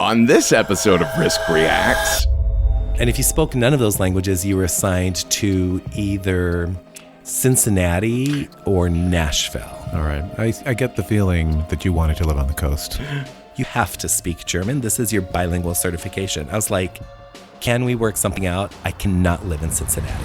On this episode of Risk Reacts. And if you spoke none of those languages, you were assigned to either Cincinnati or Nashville. All right. I get the feeling that you wanted to live on the coast. You have to speak German. This is your bilingual certification. I was like, can we work something out? I cannot live in Cincinnati.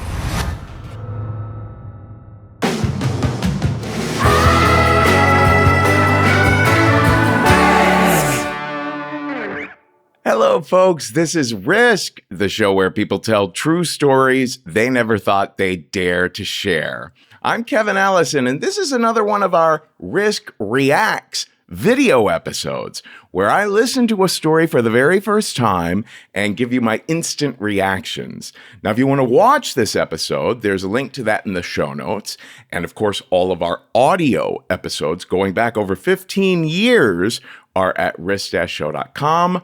Hello, folks. This is Risk, the show where people tell true stories they never thought they'd dare to share. I'm Kevin Allison, and this is another one of our Risk Reacts video episodes, where I listen to a story for the very first time and give you my instant reactions. Now, if you want to watch this episode, there's a link to that in the show notes. And of course, all of our audio episodes going back over 15 years are at risk-show.com.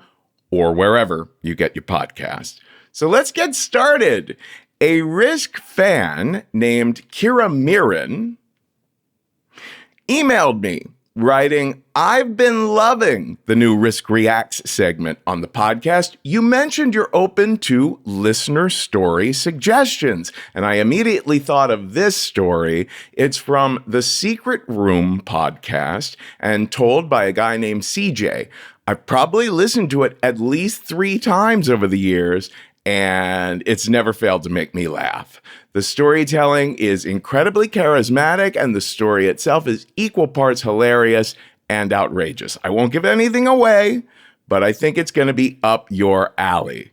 or wherever you get your podcast. So let's get started. A Risk fan named Kyrah Mirren emailed me writing, I've been loving the new Risk Reacts segment on the podcast. You mentioned you're open to listener story suggestions, and I immediately thought of this story. It's from the Secret Room podcast and told by a guy named CJ. I've probably listened to it at least 3 times over the years, and it's never failed to make me laugh. The storytelling is incredibly charismatic, and the story itself is equal parts hilarious and outrageous. I won't give anything away, but I think it's going to be up your alley.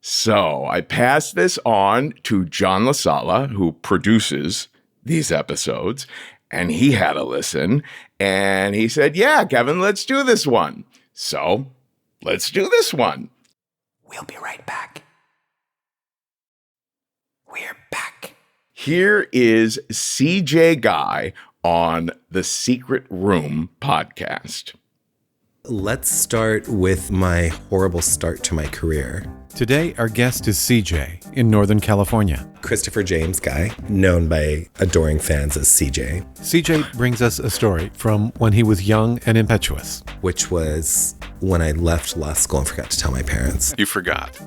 So I passed this on to John LaSala, who produces these episodes, and he had a listen, and he said, yeah, Kevin, let's do this one. So, let's do this one. We'll be right back. We're back. Here is CJ Guy on the Secret Room podcast. Let's start with my horrible start to my career. Today, our guest is CJ in Northern California. Christopher James Guy, known by adoring fans as CJ. CJ brings us a story from when he was young and impetuous. Which was when I left law school and forgot to tell my parents. You forgot.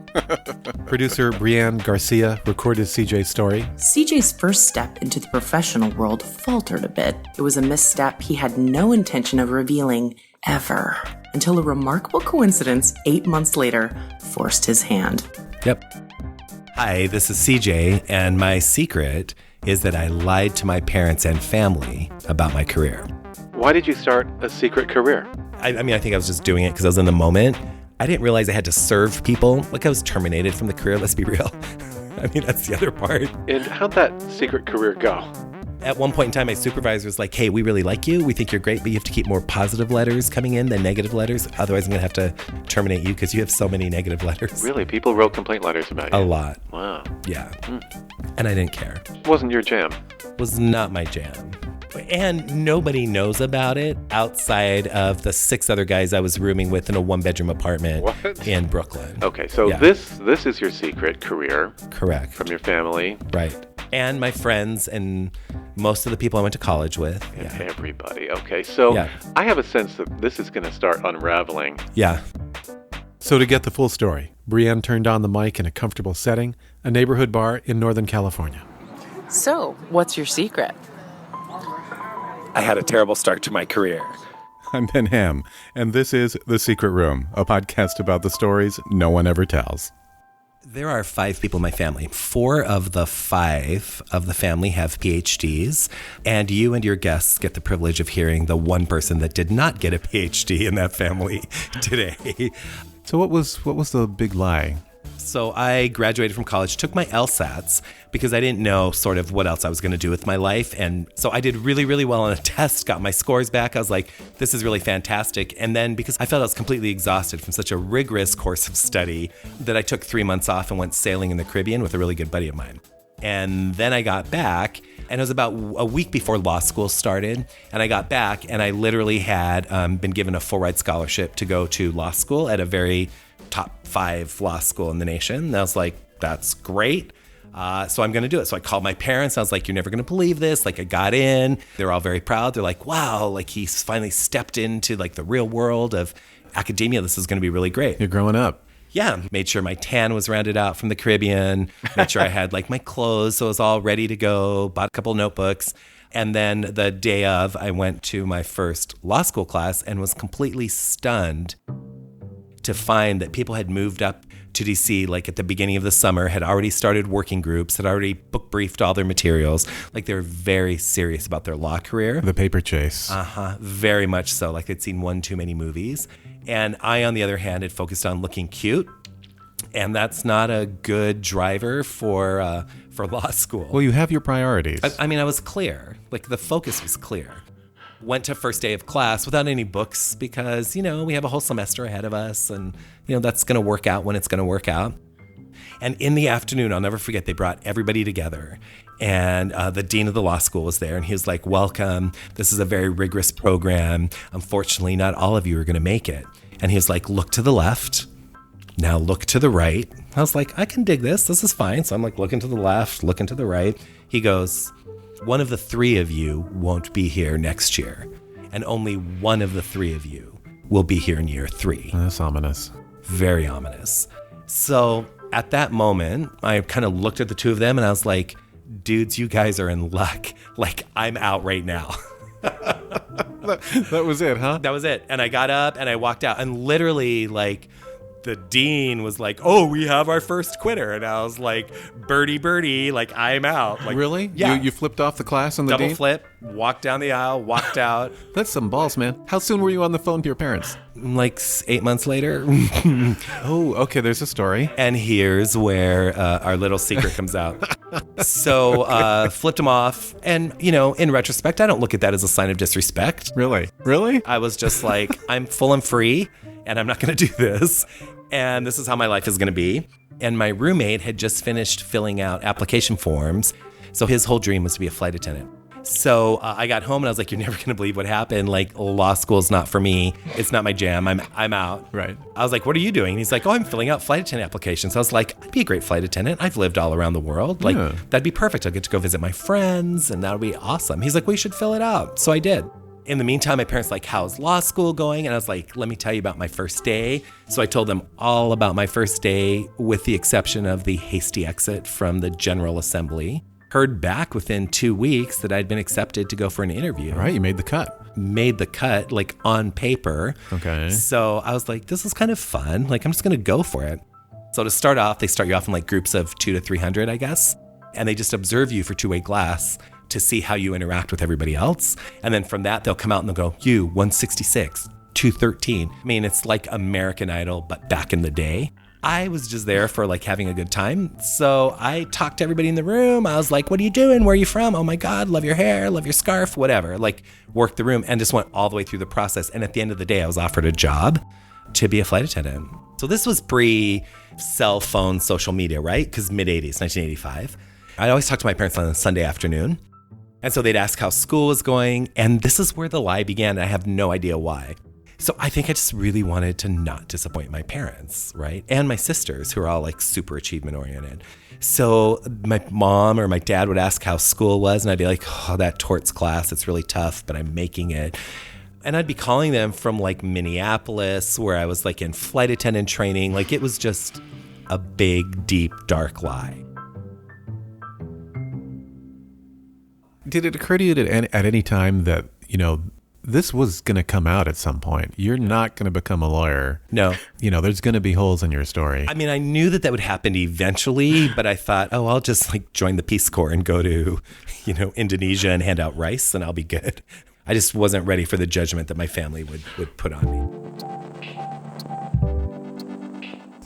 Producer Brianne Garcia recorded CJ's story. CJ's first step into the professional world faltered a bit. It was a misstep he had no intention of revealing ever, until a remarkable coincidence 8 months later forced his hand. Yep. Hi, this is CJ, and my secret is that I lied to my parents and family about my career. Why did you start a secret career? I think I was just doing it because I was in the moment. I didn't realize I had to serve people. Like, I was terminated from the career, let's be real. That's the other part. And how'd that secret career go? At one point in time, my supervisor was like, hey, we really like you. We think you're great, but you have to keep more positive letters coming in than negative letters. Otherwise, I'm going to have to terminate you because you have so many negative letters. Really? People wrote complaint letters about you? A lot. Wow. Yeah. And I didn't care. Wasn't your jam? Was not my jam. And nobody knows about it outside of the 6 other guys I was rooming with in a 1-bedroom apartment in Brooklyn. Okay, so this is your secret career. Correct. From your family. Right. And my friends and most of the people I went to college with. Yeah. Everybody. Okay, so I have a sense that this is going to start unraveling. Yeah. So to get the full story, Brianne turned on the mic in a comfortable setting, a neighborhood bar in Northern California. So, what's your secret? I had a terrible start to my career. I'm Ben Ham, and this is The Secret Room, a podcast about the stories no one ever tells. There are 5 people in my family. 4 of the 5 of the family have PhDs, and you and your guests get the privilege of hearing the one person that did not get a PhD in that family today. So what was the big lie? So I graduated from college, took my LSATs because I didn't know sort of what else I was going to do with my life. And so I did really, really well on a test, got my scores back. I was like, this is really fantastic. And then because I felt I was completely exhausted from such a rigorous course of study that I took 3 months off and went sailing in the Caribbean with a really good buddy of mine. And then I got back, and it was about a week before law school started. And I got back, and I literally had been given a full ride scholarship to go to law school at a very top 5 law school in the nation. And I was like, that's great. So I'm going to do it. So I called my parents. I was like, you're never going to believe this. Like, I got in. They're all very proud. They're like, wow, like he's finally stepped into like the real world of academia, this is going to be really great. You're growing up. Yeah, made sure my tan was rounded out from the Caribbean, made sure I had like my clothes, so it was all ready to go, bought a couple notebooks. And then the day of, I went to my first law school class and was completely stunned to find that people had moved up to DC like at the beginning of the summer, had already started working groups, had already book briefed all their materials. Like they were very serious about their law career. The paper chase. Very much so. Like they'd seen one too many movies. And I, on the other hand, had focused on looking cute. And that's not a good driver for law school. Well, you have your priorities. I mean, I was clear. Like the focus was clear. Went to first day of class without any books because, you know, we have a whole semester ahead of us and, you know, that's going to work out when it's going to work out. And in the afternoon, I'll never forget, they brought everybody together and the dean of the law school was there and he was like, welcome. This is a very rigorous program. Unfortunately, not all of you are going to make it. And he was like, look to the left. Now look to the right. I was like, I can dig this. This is fine. So I'm like looking to the left, looking to the right. He goes, one of the three of you won't be here next year. And only one of the three of you will be here in year 3. That's ominous. Very ominous. So at that moment, I kind of looked at the two of them and I was like, dudes, you guys are in luck. Like, I'm out right now. That was it, huh? That was it. And I got up and I walked out and literally like the dean was like, oh, we have our first quitter. And I was like, birdie, like I'm out. Like, really? Yeah. You flipped off the class on the double dean? flip, walked down the aisle, walked out. That's some balls, man. How soon were you on the phone to your parents? Like 8 months later. Oh, okay. There's a story. And here's where our little secret comes out. So flipped him off. And, you know, in retrospect, I don't look at that as a sign of disrespect. Really? Really? I was just like, I'm full and free and I'm not going to do this. And this is how my life is going to be. And my roommate had just finished filling out application forms. So his whole dream was to be a flight attendant. So I got home and I was like, you're never going to believe what happened. Like, law school's not for me. It's not my jam. I'm out. Right. I was like, what are you doing? And he's like, oh, I'm filling out flight attendant applications. I was like, I'd be a great flight attendant. I've lived all around the world. Like, that'd be perfect. I'll get to go visit my friends and that'll be awesome. He's like, well, you should fill it out. So I did. In the meantime, my parents were like, how's law school going? And I was like, let me tell you about my first day. So I told them all about my first day with the exception of the hasty exit from the General Assembly. Heard back within 2 weeks that I'd been accepted to go for an interview. Right, you made the cut. Made the cut, like on paper. Okay. So I was like, this is kind of fun. Like, I'm just going to go for it. So to start off, they start you off in like groups of 200 to 300, I guess. And they just observe you for two-way glass to see how you interact with everybody else. And then from that, they'll come out and they'll go, you, 166, 213. I mean, it's like American Idol, but back in the day. I was just there for like having a good time. So I talked to everybody in the room. I was like, what are you doing? Where are you from? Oh my God, love your hair, love your scarf, whatever. Like, worked the room and just went all the way through the process. And at the end of the day, I was offered a job to be a flight attendant. So this was pre-cell phone social media, right? Because mid-80s, 1985. I always talked to my parents on a Sunday afternoon. And so they'd ask how school was going. And this is where the lie began. I have no idea why. So I think I just really wanted to not disappoint my parents, right? And my sisters, who are all like super achievement oriented. So my mom or my dad would ask how school was. And I'd be like, oh, that torts class, it's really tough, but I'm making it. And I'd be calling them from like Minneapolis, where I was like in flight attendant training. Like, it was just a big, deep, dark lie. Did it occur to you at any time that, you know, this was going to come out at some point? You're not going to become a lawyer. No. You know, there's going to be holes in your story. I mean, I knew that would happen eventually, but I thought, oh, I'll just like join the Peace Corps and go to, you know, Indonesia and hand out rice and I'll be good. I just wasn't ready for the judgment that my family would put on me.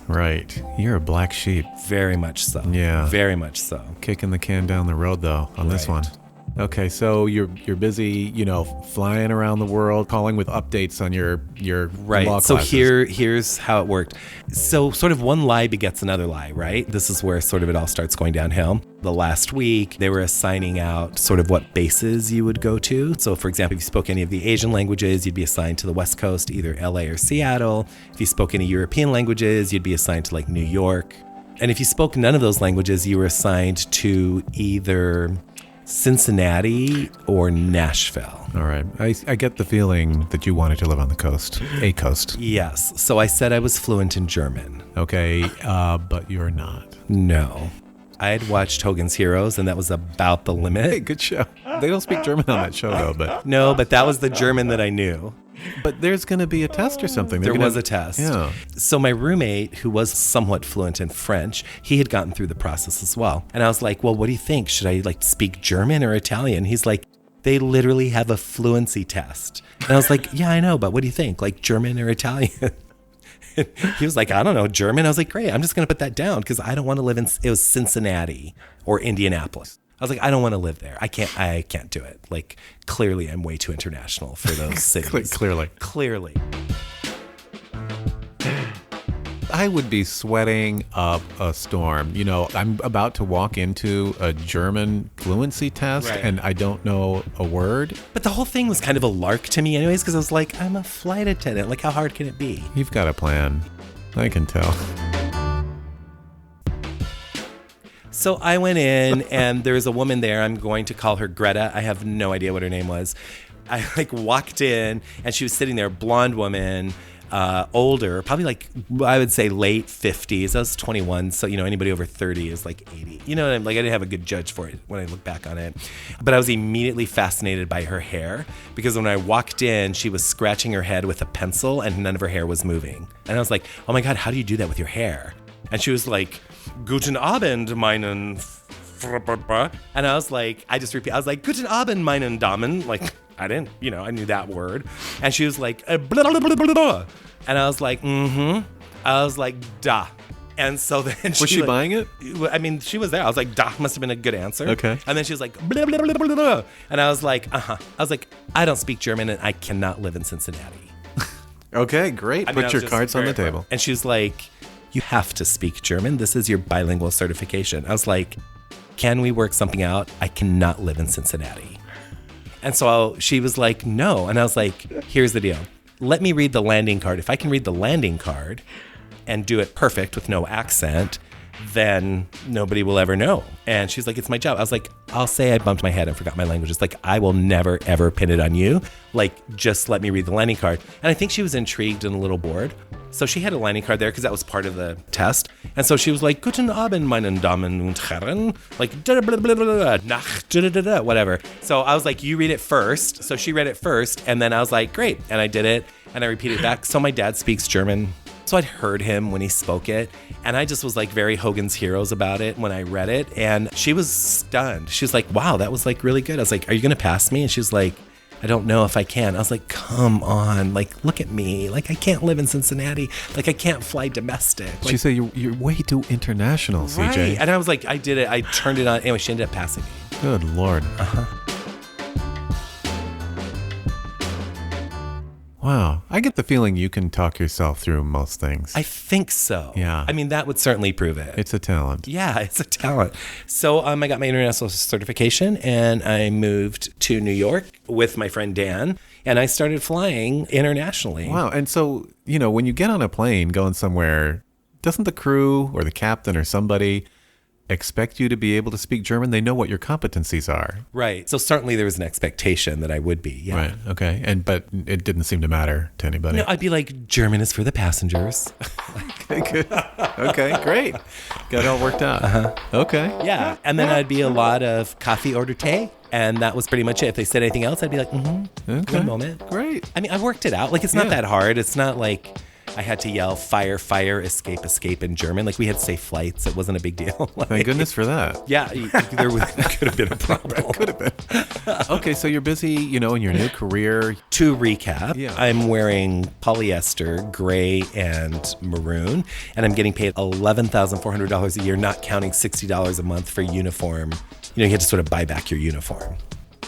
Right. You're a black sheep. Very much so. Yeah. Very much so. Kicking the can down the road, though, on this one. Okay, so you're busy, you know, flying around the world, calling with updates on your law classes. So here's how it worked. So sort of one lie begets another lie, right? This is where sort of it all starts going downhill. The last week, they were assigning out sort of what bases you would go to. So for example, if you spoke any of the Asian languages, you'd be assigned to the West Coast, either LA or Seattle. If you spoke any European languages, you'd be assigned to like New York. And if you spoke none of those languages, you were assigned to either Cincinnati or Nashville. All right. I get the feeling that you wanted to live on the coast, a coast. Yes. So I said I was fluent in German. Okay, but you're not. No. I had watched Hogan's Heroes, and that was about the limit. Hey, good show. They don't speak German on that show, though. But No, but that was the German that I knew. But there's going to be a test or something. There was a test. Yeah. So my roommate, who was somewhat fluent in French, he had gotten through the process as well. And I was like, well, what do you think? Should I speak German or Italian? He's like, they literally have a fluency test. And I was like, yeah, I know, but what do you think? German or Italian? He was like, I don't know, German. I was like, great, I'm just going to put that down because I don't want to live it was Cincinnati or Indianapolis. I was like, I don't want to live there. I can't do it. Clearly I'm way too international for those cities. Clearly. I would be sweating up a storm. I'm about to walk into a German fluency test, right, and I don't know a word. But the whole thing was kind of a lark to me anyways, because I was like, I'm a flight attendant. How hard can it be? You've got a plan. I can tell. So I went in, and there's a woman there. I'm going to call her Greta. I have no idea what her name was. I walked in, and she was sitting there, blonde woman, older, probably I would say late 50s. I was 21, so anybody over 30 is 80. I didn't have a good judge for it when I look back on it. But I was immediately fascinated by her hair, because when I walked in, she was scratching her head with a pencil and none of her hair was moving. And I was like, oh my God, how do you do that with your hair? And she was like, Guten Abend, meinen. And I was like, Guten Abend, meinen Damen. I didn't, I knew that word. And she was like, blah, blah, blah, blah, blah. And I was like, mm-hmm. I was like, da. And so then was she buying it? I mean, she was there. I was like, da must have been a good answer. Okay. And then she was like, blah, blah, blah, blah, blah. And I was like, uh-huh. I was like, I don't speak German and I cannot live in Cincinnati. Okay, great. Put your cards on the table. And she was like, you have to speak German. This is your bilingual certification. I was like, can we work something out? I cannot live in Cincinnati. And so she was like, no. And I was like, here's the deal. Let me read the landing card. If I can read the landing card and do it perfect with no accent, then nobody will ever know. And she's like, it's my job. I was like, I'll say I bumped my head and forgot my languages. I will never, ever pin it on you. Just let me read the landing card. And I think she was intrigued and a little bored. So she had a landing card there because that was part of the test. And so she was like, Guten Abend, meinen Damen und Herren. Nach, whatever. So I was like, you read it first. So she read it first. And then I was like, great. And I did it. And I repeated it back. So my dad speaks German. So I'd heard him when he spoke it. And I just was very Hogan's Heroes about it when I read it. And she was stunned. She was like, wow, that was really good. I was like, are you going to pass me? And she was like, I don't know if I can. I was like, come on, look at me. I can't live in Cincinnati. I can't fly domestic. She said, you're way too international, CJ. Right. And I was like, I did it. I turned it on. Anyway, she ended up passing me. Good Lord. Uh-huh. Wow. I get the feeling you can talk yourself through most things. I think so. Yeah. I mean, that would certainly prove it. It's a talent. Yeah, it's a talent. So I got my international certification and I moved to New York with my friend Dan and I started flying internationally. Wow. And so, when you get on a plane going somewhere, doesn't the crew or the captain or somebody expect you to be able to speak German? They know what your competencies are. Right. So certainly there was an expectation that I would be. Yeah. Right. Okay. But it didn't seem to matter to anybody. No, I'd be like, German is for the passengers. Okay, good. Okay, great. Got it all worked out. Uh-huh. Okay. Yeah. And then I'd be a lot of coffee order té. And that was pretty much it. If they said anything else, I'd be like, Okay. One moment. Great. I mean, I worked it out. It's not that hard. It's not like I had to yell fire, fire, escape, escape in German. We had safe flights. It wasn't a big deal. Thank goodness for that. Yeah, there could have been a problem. Could have been. Okay, so you're busy, in your new career. To recap, I'm wearing polyester, gray, and maroon, and I'm getting paid $11,400 a year, not counting $60 a month for uniform. You have to sort of buy back your uniform.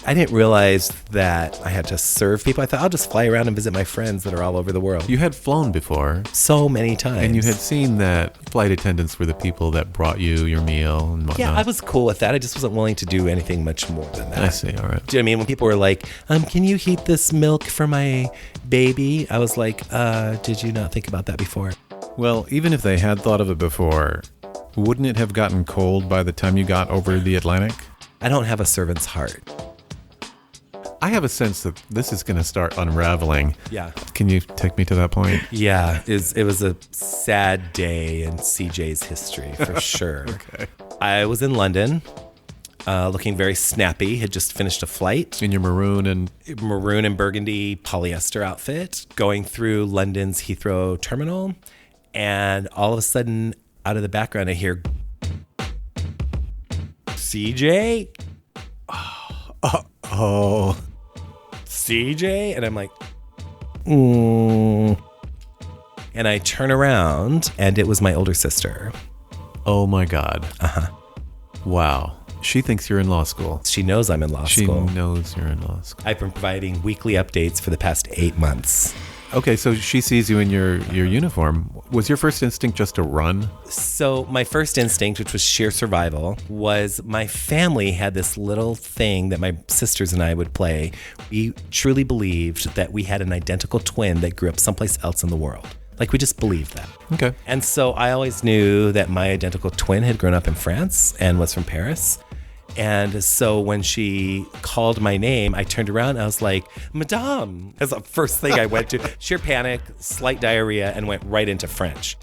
I didn't realize that I had to serve people. I thought I'll just fly around and visit my friends that are all over the world. You had flown before. So many times. And you had seen that flight attendants were the people that brought you your meal and whatnot. Yeah, I was cool with that. I just wasn't willing to do anything much more than that. I see, all right. Do you know what I mean? When people were like, can you heat this milk for my baby? I was like, did you not think about that before? Well, even if they had thought of it before, wouldn't it have gotten cold by the time you got over the Atlantic? I don't have a servant's heart. I have a sense that this is going to start unraveling. Yeah. Can you take me to that point? Yeah, it was a sad day in CJ's history, for sure. Okay. I was in London, looking very snappy, had just finished a flight. In your maroon and burgundy polyester outfit, going through London's Heathrow terminal, and all of a sudden, out of the background, I hear, CJ? Oh. CJ? And I'm like, And I turn around, and it was my older sister. Oh my God. Uh-huh. Wow. She thinks you're in law school. She knows I'm in law school. She knows you're in law school. I've been providing weekly updates for the past 8 months. Okay, so she sees you in your uniform. Was your first instinct just to run? So my first instinct, which was sheer survival, was my family had this little thing that my sisters and I would play. We truly believed that we had an identical twin that grew up someplace else in the world. Like, we just believed that. Okay. And so I always knew that my identical twin had grown up in France and was from Paris. And so when she called my name, I turned around and I was like, Madame. That's the first thing I went to. Sheer panic, slight diarrhea, and went right into French.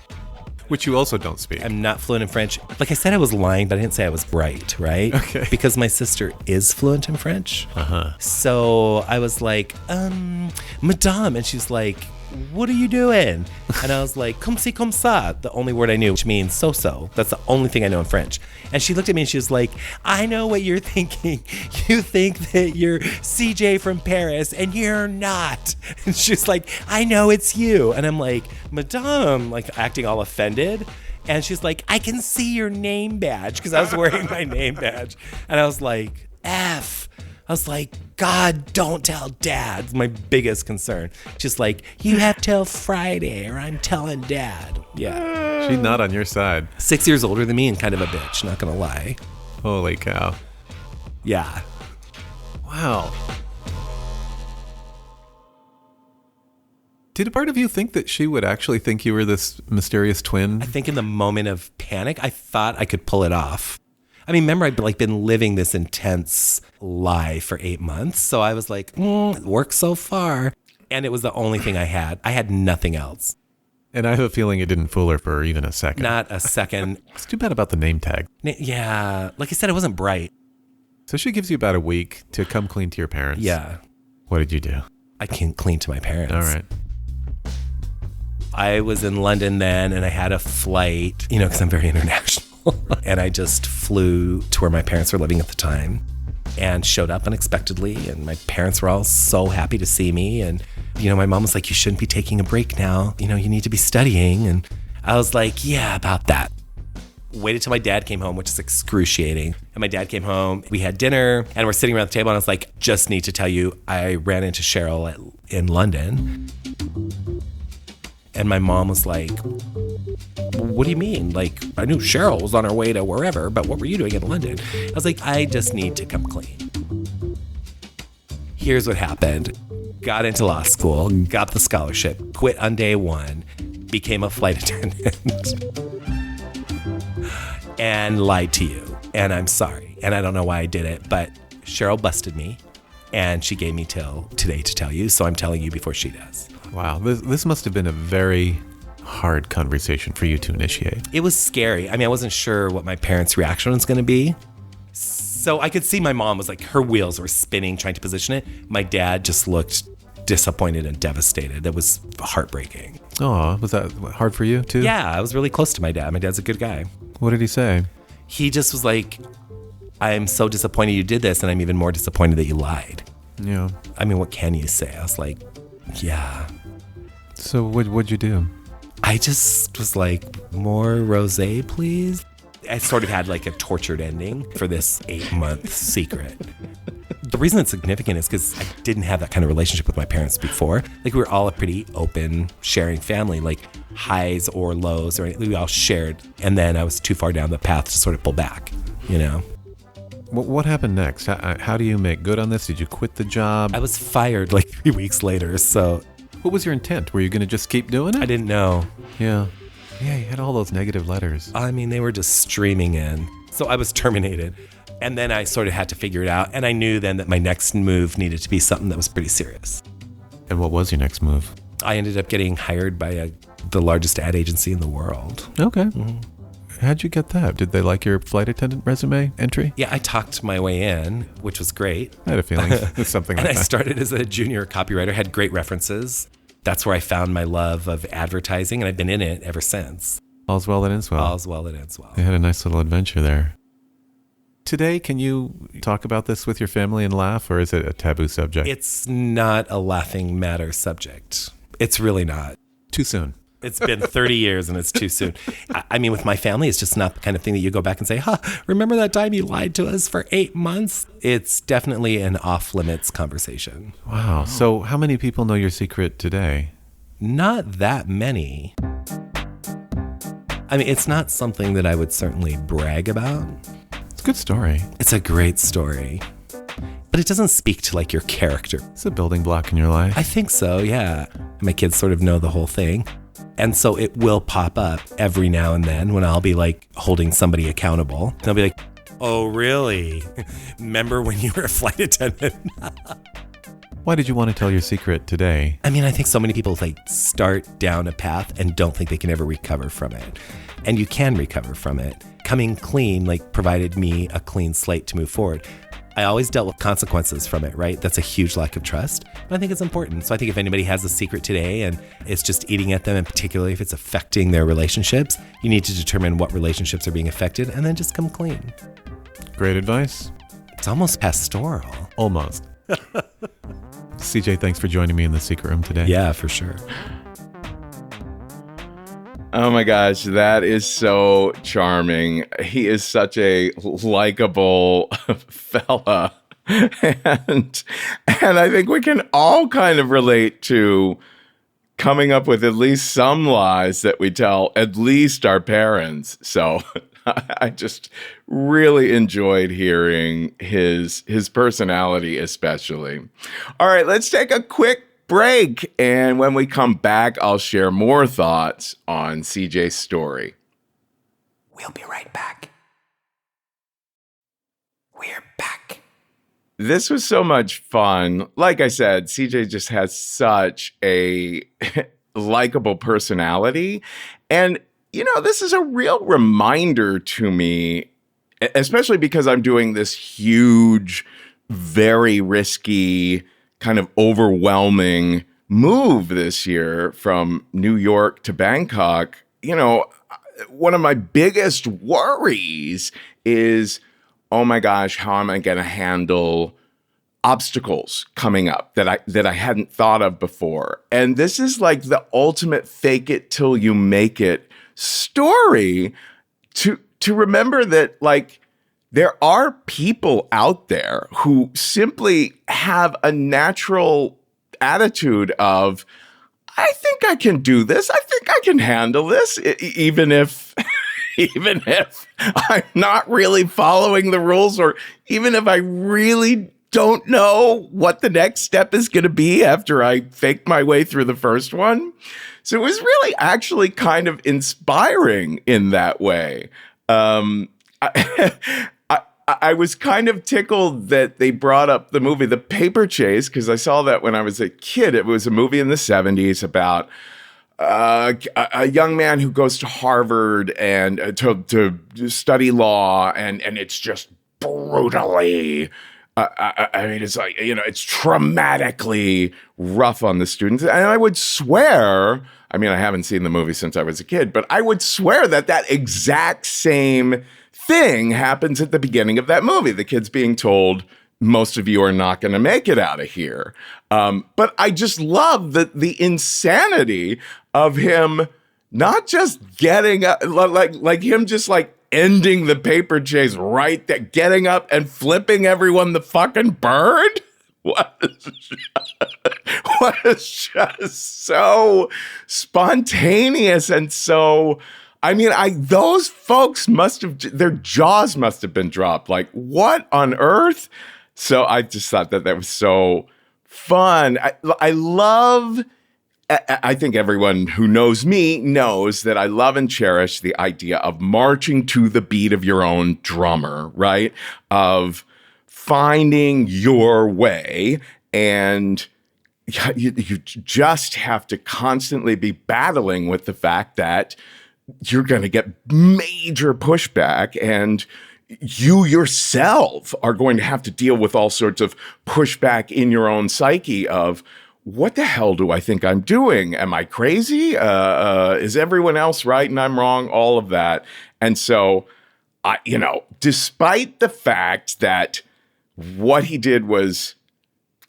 Which you also don't speak. I'm not fluent in French. Like I said, I was lying, but I didn't say I was bright, right? Okay. Because my sister is fluent in French. Uh-huh. So I was like, Madame. And she's like, what are you doing? And I was like, comme ci, comme ça, the only word I knew, which means so-so. That's the only thing I know in French. And she looked at me and she was like, I know what you're thinking. You think that you're CJ from Paris and you're not. And she's like, I know it's you. And I'm like, Madame, like acting all offended. And she's like, I can see your name badge, because I was wearing my name badge. And I was like, F. I was like, God, don't tell Dad. It's my biggest concern. She's like, you have till Friday or I'm telling Dad. Yeah. She's not on your side. 6 years older than me and kind of a bitch, not gonna lie. Holy cow. Yeah. Wow. Did a part of you think that she would actually think you were this mysterious twin? I think in the moment of panic, I thought I could pull it off. I mean, remember, I'd been living this intense lie for 8 months. So I was like, it worked so far. And it was the only thing I had. I had nothing else. And I have a feeling it didn't fool her for even a second. Not a second. It's too bad about the name tag. Yeah. Like I said, it wasn't bright. So she gives you about a week to come clean to your parents. Yeah. What did you do? I came clean to my parents. All right. I was in London then, and I had a flight, because I'm very international. And I just flew to where my parents were living at the time and showed up unexpectedly. And my parents were all so happy to see me. And, my mom was like, you shouldn't be taking a break now. You need to be studying. And I was like, yeah, about that. Waited till my dad came home, which is excruciating. And my dad came home, we had dinner, and we're sitting around the table. And I was like, just need to tell you, I ran into Cheryl in London. And my mom was like, what do you mean? Like, I knew Cheryl was on her way to wherever, but what were you doing in London? I was like, I just need to come clean. Here's what happened. Got into law school, got the scholarship, quit on day one, became a flight attendant, and lied to you. And I'm sorry. And I don't know why I did it, but Cheryl busted me, and she gave me till today to tell you, so I'm telling you before she does. Wow, this must have been a very hard conversation for you to initiate. It was scary. I mean, I wasn't sure what my parents' reaction was going to be. So I could see my mom was like, her wheels were spinning, trying to position it. My dad just looked disappointed and devastated. That was heartbreaking. Oh, was that hard for you too? Yeah, I was really close to my dad. My dad's a good guy. What did he say? He just was like, I'm so disappointed you did this, and I'm even more disappointed that you lied. Yeah. I mean, what can you say? I was like, yeah. So what'd you do? I just was like, more rosé, please. I sort of had like a tortured ending for this 8-month secret. The reason it's significant is because I didn't have that kind of relationship with my parents before. Like, we were all a pretty open, sharing family, like highs or lows, or we all shared. And then I was too far down the path to sort of pull back, What happened next? How do you make good on this? Did you quit the job? I was fired like 3 weeks later, so... What was your intent? Were you going to just keep doing it? I didn't know. Yeah. Yeah, you had all those negative letters. I mean, they were just streaming in. So I was terminated. And then I sort of had to figure it out. And I knew then that my next move needed to be something that was pretty serious. And what was your next move? I ended up getting hired by the largest ad agency in the world. Okay. How'd you get that? Did they like your flight attendant resume entry? Yeah, I talked my way in, which was great. I had a feeling it's something like And that. I started as a junior copywriter, had great references. That's where I found my love of advertising, and I've been in it ever since. All's well that ends well. All's well that ends well. They had a nice little adventure there. Today, can you talk about this with your family and laugh, or is it a taboo subject? It's not a laughing matter subject. It's really not. Too soon. It's been 30 years and it's too soon. I mean, with my family, it's just not the kind of thing that you go back and say, remember that time you lied to us for 8 months? It's definitely an off-limits conversation. Wow. So how many people know your secret today? Not that many. I mean, it's not something that I would certainly brag about. It's a good story. It's a great story. But it doesn't speak to like your character. It's a building block in your life. I think so, yeah. My kids sort of know the whole thing. And so it will pop up every now and then when I'll be like holding somebody accountable. They'll be like, oh, really? Remember when you were a flight attendant? Why did you want to tell your secret today? I mean, I think so many people like start down a path and don't think they can ever recover from it. And you can recover from it. Coming clean like provided me a clean slate to move forward. I always dealt with consequences from it, right? That's a huge lack of trust. But I think it's important. So I think if anybody has a secret today and it's just eating at them, and particularly if it's affecting their relationships, you need to determine what relationships are being affected and then just come clean. Great advice. It's almost pastoral. Almost. CJ, thanks for joining me in the secret room today. Yeah, for sure. Oh my gosh, that is so charming. He is such a likable fella. And I think we can all kind of relate to coming up with at least some lies that we tell at least our parents. So I just really enjoyed hearing his personality especially. All right, let's take a quick break, and when we come back, I'll share more thoughts on CJ's story. We'll be right back. We're back. This was so much fun. Like I said, CJ just has such a likable personality. And, you know, this is a real reminder to me, especially because I'm doing this huge, very risky, kind of overwhelming move this year from New York to Bangkok. You know, one of my biggest worries is, oh my gosh, how am I going to handle obstacles coming up that I hadn't thought of before? And this is like the ultimate fake it till you make it story to remember that, like, there are people out there who simply have a natural attitude of, I think I can do this. I think I can handle this, even if I'm not really following the rules, or even if I really don't know what the next step is going to be after I fake my way through the first one. So it was really actually kind of inspiring in that way. I was kind of tickled that they brought up the movie The Paper Chase, because I saw that when I was a kid. It was a movie in the 70s about a young man who goes to Harvard and to study law, and it's just brutally, I mean, it's like, you know, it's traumatically rough on the students. And I would swear, I mean, I haven't seen the movie since I was a kid, but I would swear that exact same thing happens at the beginning of that movie. The kid's being told, most of you are not going to make it out of here. But I just love the insanity of him not just getting up, like him just like ending the paper chase right there, getting up and flipping everyone the fucking bird. What is just so spontaneous and so, I mean, those folks their jaws must have been dropped. Like, what on earth? So I just thought that was so fun. I love I think everyone who knows me knows that I love and cherish the idea of marching to the beat of your own drummer, right? Of finding your way, and you just have to constantly be battling with the fact that you're going to get major pushback, and you yourself are going to have to deal with all sorts of pushback in your own psyche of, what the hell do I think I'm doing? Am I crazy? Is everyone else right and I'm wrong? All of that. And so, despite the fact that what he did was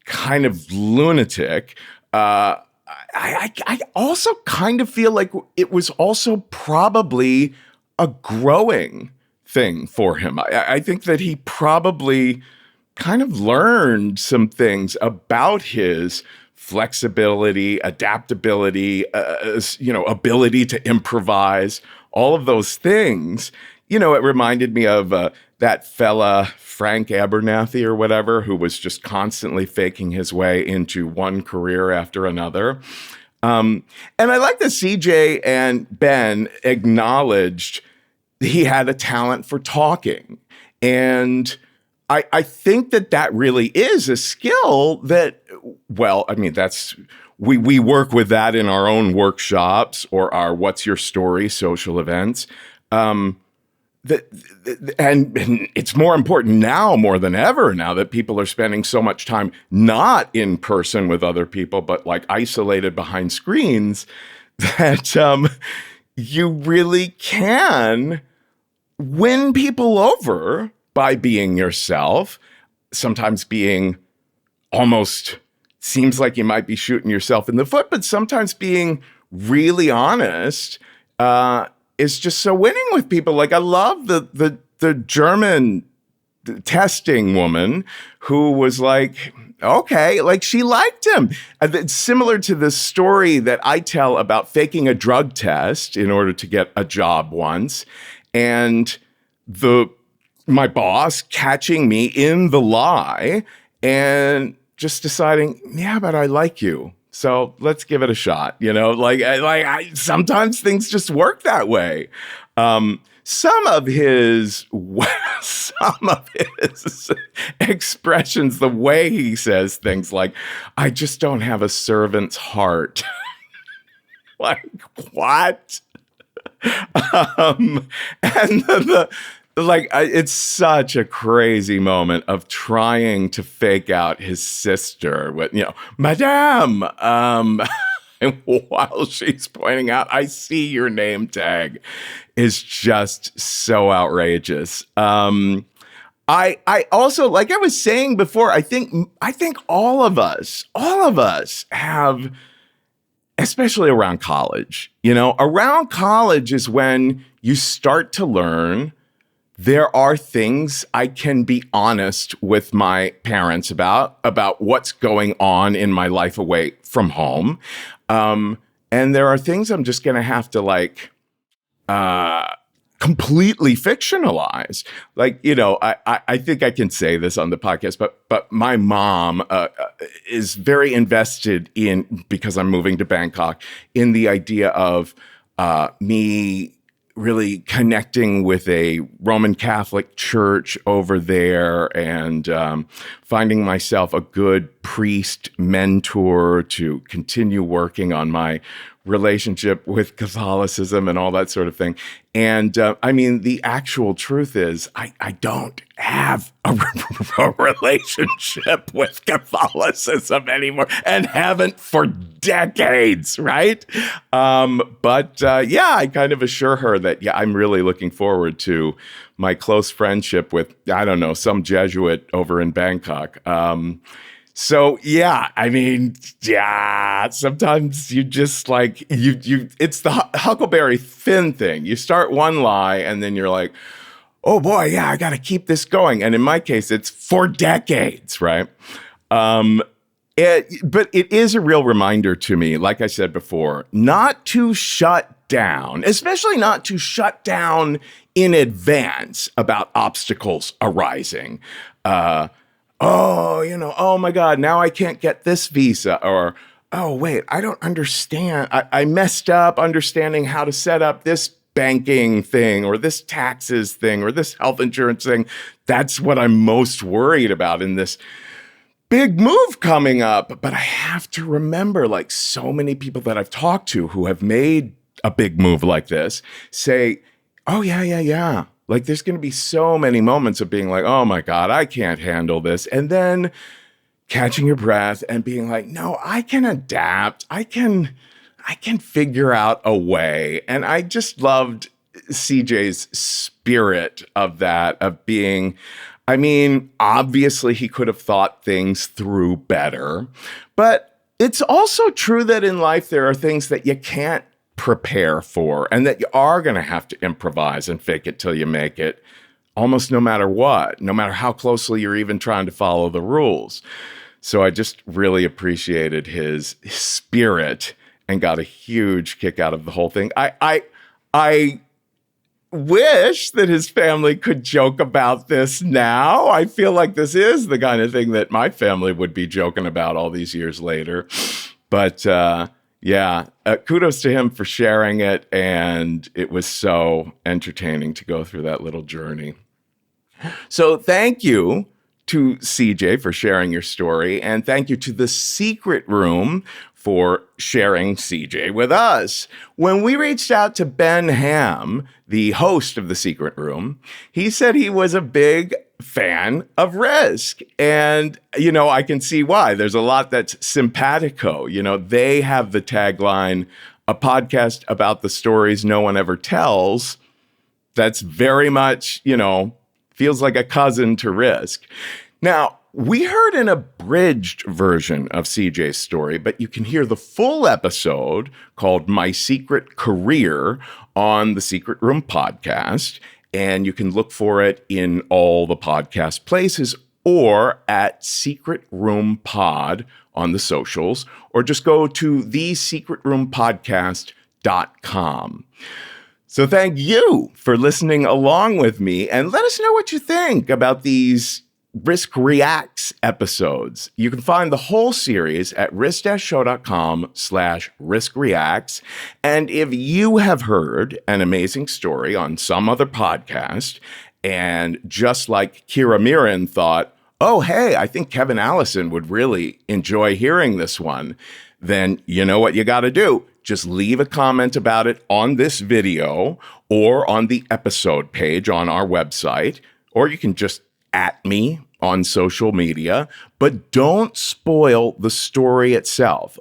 kind of lunatic, I also kind of feel like it was also probably a growing thing for him. I think that he probably kind of learned some things about his flexibility, adaptability, ability to improvise, all of those things. It reminded me of that fella, Frank Abernathy or whatever, who was just constantly faking his way into one career after another. And I like that CJ and Ben acknowledged he had a talent for talking. And I think that really is a skill that, we work with that in our own workshops or our What's Your Story social events. And it's more important now more than ever, now that people are spending so much time not in person with other people, but like isolated behind screens, that you really can win people over by being yourself, sometimes being almost seems like you might be shooting yourself in the foot, but sometimes being really honest is just so winning with people. Like, I love the German testing woman who was like, okay, like she liked him. It's similar to the story that I tell about faking a drug test in order to get a job once, and my boss catching me in the lie and just deciding, yeah, but I like you, so let's give it a shot. Sometimes things just work that way. Some of his expressions, the way he says things like, I just don't have a servant's heart. Like, what? And it's such a crazy moment of trying to fake out his sister with, Madame, and while she's pointing out, I see your name tag, is just so outrageous. I also, like I was saying before, I think all of us have, especially around college, around college is when you start to learn there are things I can be honest with my parents about what's going on in my life away from home. And there are things I'm just going to have to completely fictionalize. I think I can say this on the podcast, but my mom is very invested in, because I'm moving to Bangkok, in the idea of me really connecting with a Roman Catholic church over there, and finding myself a good priest mentor to continue working on my relationship with Catholicism and all that sort of thing. And the actual truth is I don't have a relationship with Catholicism anymore, and haven't for decades, right? I kind of assure her that, I'm really looking forward to my close friendship with, I don't know, some Jesuit over in Bangkok. Sometimes you just it's the Huckleberry Finn thing. You start one lie and then you're like, oh boy, yeah, I got to keep this going. And in my case, it's for decades, right? But it is a real reminder to me, like I said before, not to shut down, especially not to shut down in advance about obstacles arising. Oh my God, now I can't get this visa, or oh, wait, I don't understand. I messed up understanding how to set up this banking thing or this taxes thing or this health insurance thing. That's what I'm most worried about in this big move coming up. But I have to remember, like so many people that I've talked to who have made a big move like this say, oh, yeah. Like there's going to be so many moments of being like, oh my God, I can't handle this. And then catching your breath and being like, no, I can adapt. I can figure out a way. And I just loved CJ's spirit of that, of being, I mean, obviously he could have thought things through better, but it's also true that in life there are things that you can't prepare for and that you are going to have to improvise and fake it till you make it, almost no matter what, no matter how closely you're even trying to follow the rules. So I just really appreciated his spirit and got a huge kick out of the whole thing. I wish that his family could joke about this now. I feel like this is the kind of thing that my family would be joking about all these years later. But kudos to him for sharing it. And it was so entertaining to go through that little journey. So thank you to CJ for sharing your story. And thank you to The Secret Room for sharing CJ with us. When we reached out to Ben Ham, the host of The Secret Room, he said he was a big fan of Risk. And, I can see why. There's a lot that's simpatico. They have the tagline, a podcast about the stories no one ever tells. That's very much, feels like a cousin to Risk. Now, we heard an abridged version of CJ's story, but you can hear the full episode called My Secret Career on the Secret Room podcast, and you can look for it in all the podcast places or at Secret Room Pod on the socials, or just go to thesecretroompodcast.com. So thank you for listening along with me, and let us know what you think about these Risk Reacts episodes. You can find the whole series at risk-show.com/riskreacts. And if you have heard an amazing story on some other podcast, and just like Kyrah Mirren thought, oh, hey, I think Kevin Allison would really enjoy hearing this one, then you know what you got to do. Just leave a comment about it on this video or on the episode page on our website, or you can just at me on social media, but don't spoil the story itself.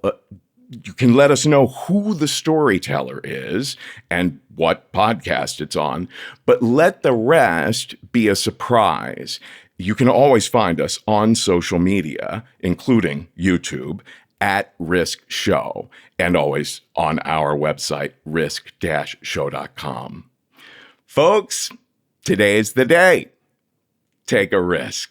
You can let us know who the storyteller is and what podcast it's on, but let the rest be a surprise. You can always find us on social media, including YouTube, at Risk Show, and always on our website, risk-show.com. Folks, today's the day. Take a risk.